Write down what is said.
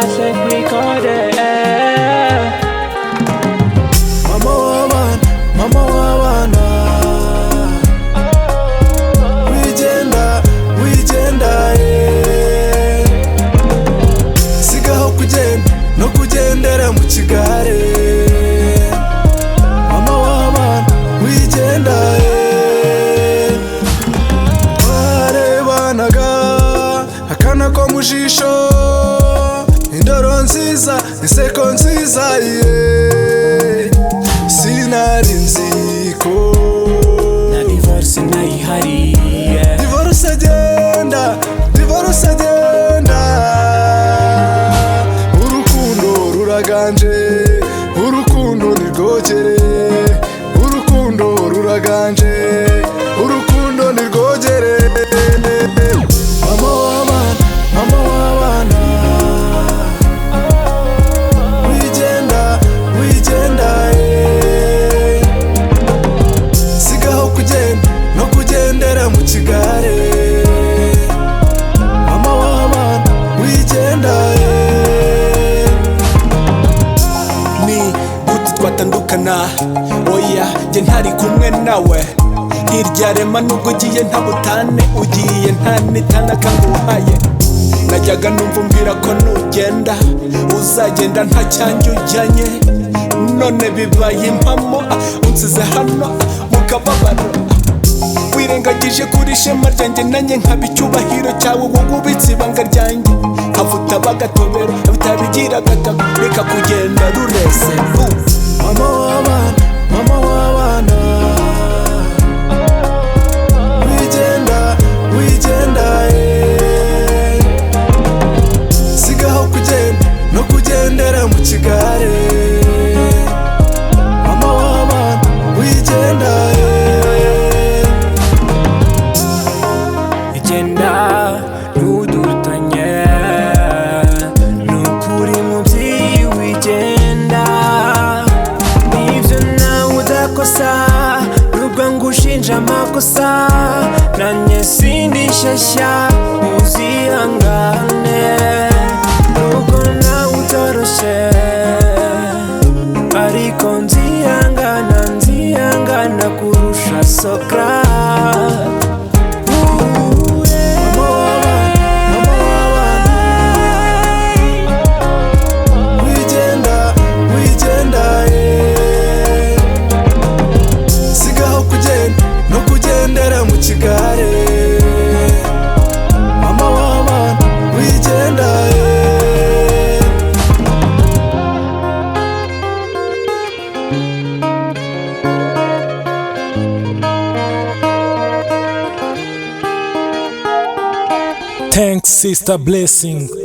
Classic recorded. Mama w'abana wigenda sigaho kugenda no kugendera mu kigare. Mama w'abana wigenda warebanaga akana ko mu jisho, indoro nziza, inseko nziza sinari nziko na divorce nayihariye. Divorce agenda urukundo ruraganje, urukundo nirwogere, urukundo ruraganje, urukundo nirwogere. Mama w'abana wigenda sigaho kugenda no kugendera mu kigare. Mama w'abana wigenda ni gute twatandukana, oya jye ntari kumwe nawe. Irya rema nubwo ugiye nta butane, ugiye nta nitana kanguhaye. Najyaga numva umbwira ko nugenda uzagenda nta cyanjye ujyanye, none bibaye impamo unsize hano mu kababaro. Wirengagije kuri shema ryanjye, nanjye nkaba icyubahiro cyawe, wowe ubitse ibanga ryanjye. Kavuta bagatobera bitabigira gatabo, reka kugenda rurese. Mama w'abana wigenda sigaho kugenda no kugendera mu kigare. Mama w'abana wigenda Igenda ntudutanye, nukuri mubyeyi wigenda. Nibyo nawe udakosa, nubwo ngushinja amakosa, nanjye sindi shyashya uzihangane. Nubwo nawe utoroshye, ariko nzihangana kurusha Socrate. sigaho kugenda no kugendera mu kigare. Mama w'abana wigenda Thanks, Sister Blessing.